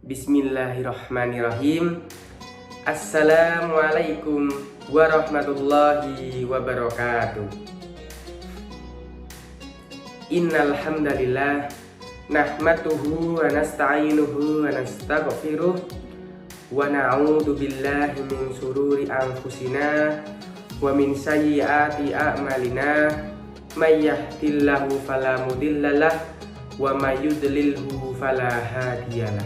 Bismillahirrahmanirrahim. Assalamualaikum warahmatullahi wabarakatuh. Innal hamdalillah nahmaduhu wa nasta'inuhu wa nastaghfiruh wa na'udzu billahi min shururi anfusina wa min sayyiati a'malina may yahdihillahu fala mudhillalah wa may yudlilhu fala hadiyalah.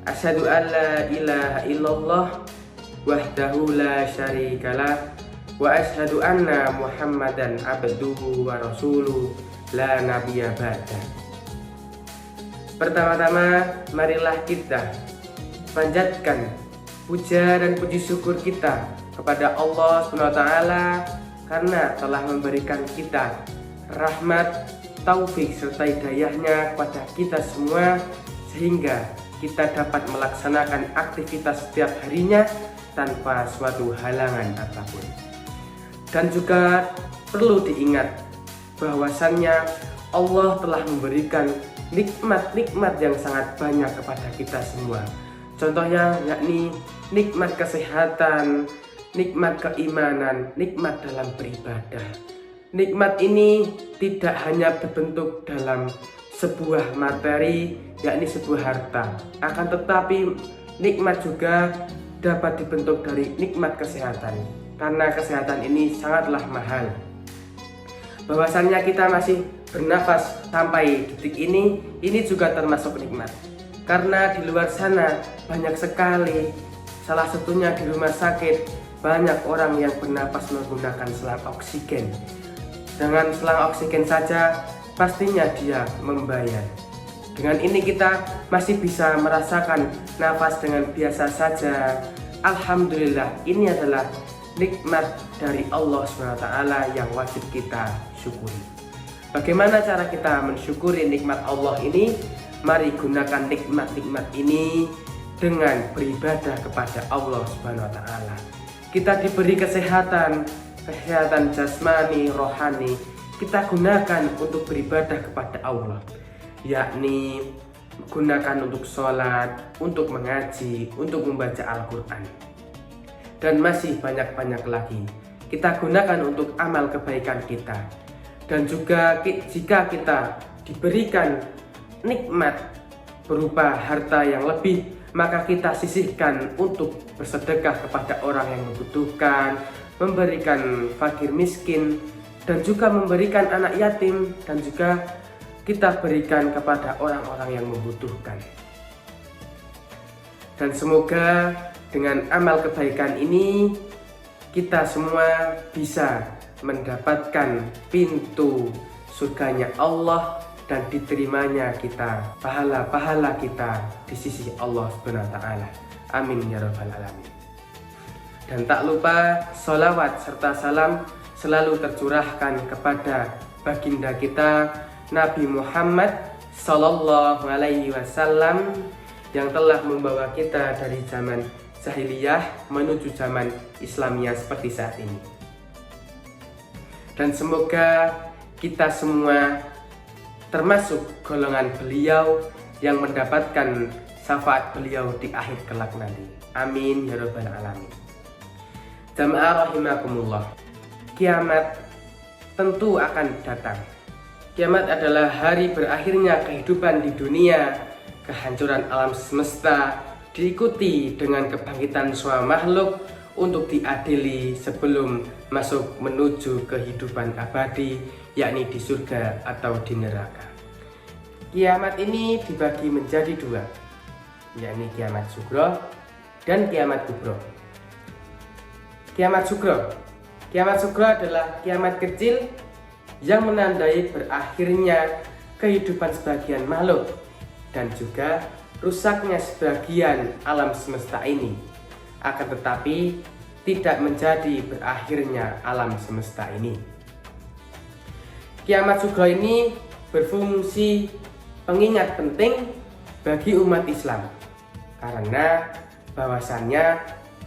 Asyhadu an la ilaha illallah wahdahu la syarikalah wa asyhadu anna Muhammadan abduhu wa rasuluh la nabiyya ba'da. Pertama-tama marilah kita panjatkan puja dan puji syukur kita kepada Allah SWT karena telah memberikan kita rahmat, taufik serta hidayahnya kepada kita semua sehingga kita dapat melaksanakan aktivitas setiap harinya tanpa suatu halangan apapun. Dan juga perlu diingat bahwasannya Allah telah memberikan nikmat-nikmat yang sangat banyak kepada kita semua. Contohnya yakni nikmat kesehatan, nikmat keimanan, nikmat dalam beribadah. Nikmat ini tidak hanya berbentuk dalam sebuah materi, yakni sebuah harta, akan tetapi nikmat juga dapat dibentuk dari nikmat kesehatan, karena kesehatan ini sangatlah mahal. Bahwasannya kita masih bernafas sampai detik ini juga termasuk nikmat, karena di luar sana banyak sekali, salah satunya di rumah sakit, banyak orang yang bernafas menggunakan selang oksigen. Dengan selang oksigen saja pastinya dia membayar. Dengan ini kita masih bisa merasakan nafas dengan biasa saja. Alhamdulillah, ini adalah nikmat dari Allah SWT yang wajib kita syukuri. Bagaimana cara kita mensyukuri nikmat Allah ini? Mari gunakan nikmat-nikmat ini dengan beribadah kepada Allah SWT. Kita diberi kesehatan jasmani, rohani, kita gunakan untuk beribadah kepada Allah, yakni gunakan untuk sholat, untuk mengaji, untuk membaca Al-Quran, dan masih banyak-banyak lagi. Kita gunakan untuk amal kebaikan kita. Dan juga jika kita diberikan nikmat berupa harta yang lebih, maka kita sisihkan untuk bersedekah kepada orang yang membutuhkan, memberikan fakir miskin, dan juga memberikan anak yatim, dan juga kita berikan kepada orang-orang yang membutuhkan. Dan semoga dengan amal kebaikan ini kita semua bisa mendapatkan pintu surganya Allah dan diterimanya kita, pahala-pahala kita di sisi Allah SWT. Amin ya rabbal alamin. Dan tak lupa sholawat serta salam selalu tercurahkan kepada baginda kita Nabi Muhammad Sallallahu Alaihi Wasallam yang telah membawa kita dari zaman jahiliyah menuju zaman Islamiyah seperti saat ini. Dan semoga kita semua termasuk golongan beliau yang mendapatkan syafaat beliau di akhir kelak nanti. Amin ya rabbal alamin. Jamaah rahimakumullah, kiamat tentu akan datang. Kiamat adalah hari berakhirnya kehidupan di dunia, kehancuran alam semesta, diikuti dengan kebangkitan semua makhluk untuk diadili sebelum masuk menuju kehidupan abadi, yakni di surga atau di neraka. Kiamat ini dibagi menjadi dua, yakni kiamat sugro dan kiamat kubro. Kiamat sugro adalah kiamat kecil yang menandai berakhirnya kehidupan sebagian makhluk dan juga rusaknya sebagian alam semesta ini. Akan tetapi tidak menjadi berakhirnya alam semesta ini. Kiamat sugro ini berfungsi pengingat penting bagi umat Islam, karena bahwasannya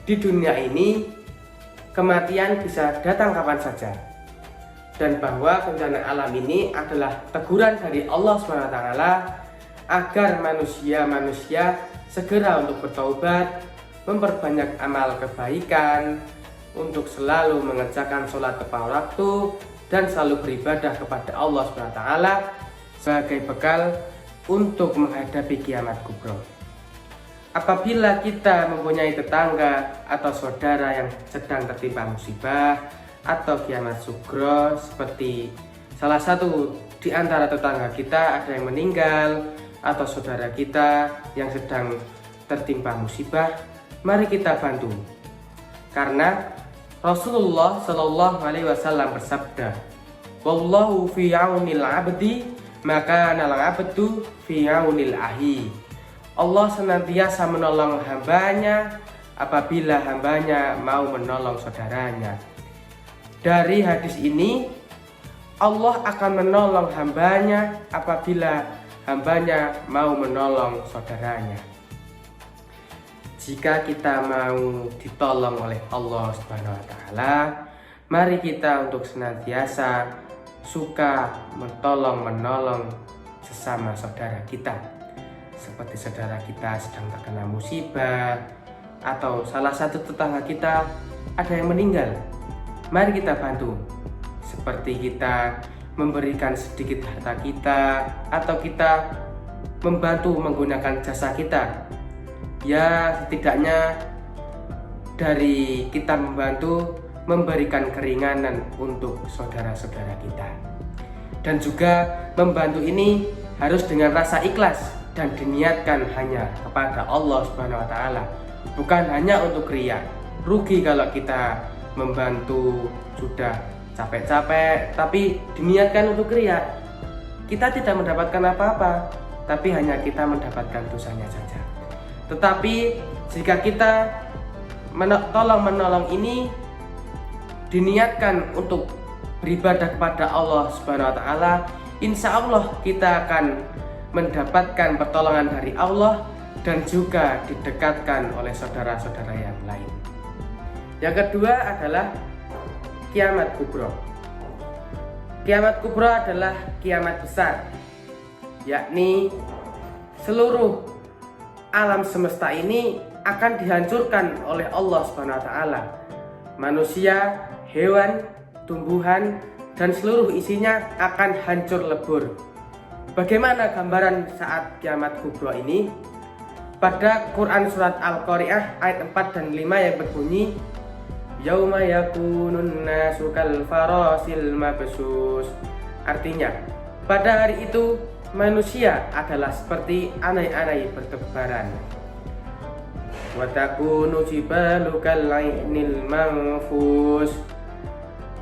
di dunia ini kematian bisa datang kapan saja, dan bahwa bencana alam ini adalah teguran dari Allah SWT agar manusia segera untuk bertaubat, memperbanyak amal kebaikan, untuk selalu mengerjakan sholat tepat waktu, dan selalu beribadah kepada Allah SWT sebagai bekal untuk menghadapi kiamat kubro. Apabila kita mempunyai tetangga atau saudara yang sedang tertimpa musibah atau kiamat sugro, seperti salah satu di antara tetangga kita ada yang meninggal atau saudara kita yang sedang tertimpa musibah, mari kita bantu. Karena Rasulullah Shallallahu Alaihi Wasallam bersabda, "Wallahu fi aunil abdi, maka nal abdu fi aunil ahi." Allah senantiasa menolong hambanya apabila hambanya mau menolong saudaranya. Dari hadis ini, Allah akan menolong hambanya apabila hambanya mau menolong saudaranya. Jika kita mau ditolong oleh Allah Subhanahu wa Ta'ala, mari kita untuk senantiasa suka menolong sesama saudara kita. Seperti saudara kita sedang terkena musibah atau salah satu tetangga kita ada yang meninggal, mari kita bantu. Seperti kita memberikan sedikit harta kita atau kita membantu menggunakan jasa kita. Ya, setidaknya dari kita membantu memberikan keringanan untuk saudara-saudara kita. Dan juga membantu ini harus dengan rasa ikhlas dan diniatkan hanya kepada Allah Subhanahu wa Ta'ala, bukan hanya untuk riya. Rugi kalau kita membantu sudah capek-capek tapi diniatkan untuk riya. Kita tidak mendapatkan apa-apa, tapi hanya kita mendapatkan dosanya saja. Tetapi jika kita menolong ini diniatkan untuk beribadah kepada Allah Subhanahu wa Ta'ala, insya Allah kita akan mendapatkan pertolongan dari Allah dan juga didekatkan oleh saudara-saudara yang lain. Yang kedua adalah kiamat kubro. Kiamat kubro adalah kiamat besar, yakni seluruh alam semesta ini akan dihancurkan oleh Allah Subhanahu wa Ta'ala. Manusia, hewan, tumbuhan, dan seluruh isinya akan hancur lebur. Bagaimana gambaran saat kiamat kubro ini? Pada Quran surat Al-Qari'ah ayat 4 dan 5 yang berbunyi, Yauma yakunun nasu kal farasil mabsus. Artinya, pada hari itu manusia adalah seperti anai-anai bertebaran. Wa takunu jibalu kal-'ainil manfus.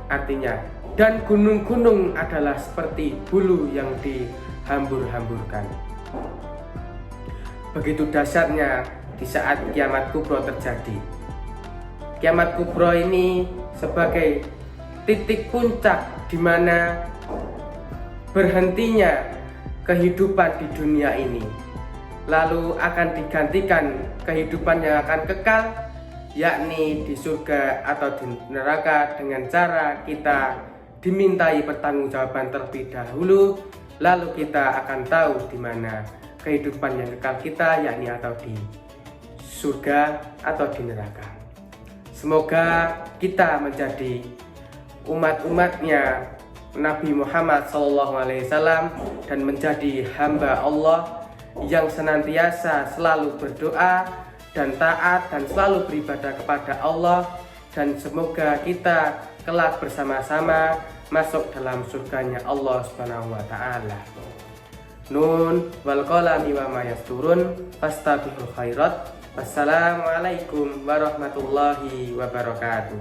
Artinya, dan gunung-gunung adalah seperti bulu yang dihambur-hamburkan. Begitu dahsyatnya di saat kiamat kubro terjadi. Kiamat kubro ini sebagai titik puncak di mana berhentinya kehidupan di dunia ini, lalu akan digantikan kehidupan yang akan kekal, yakni di surga atau di neraka, dengan cara kita dimintai pertanggungjawaban terlebih dahulu, lalu kita akan tahu di mana kehidupan yang kekal kita, yakni atau di surga atau di neraka. Semoga kita menjadi umat-umatnya Nabi Muhammad SAW dan menjadi hamba Allah yang senantiasa selalu berdoa dan taat dan selalu beribadah kepada Allah, dan semoga kita kelak bersama-sama masuk dalam surganya Allah Subhanahu wa Ta'ala. Nun wal qalami wa ma yasturun fastabiqul khairat. Wassalamualaikum warahmatullahi wabarakatuh.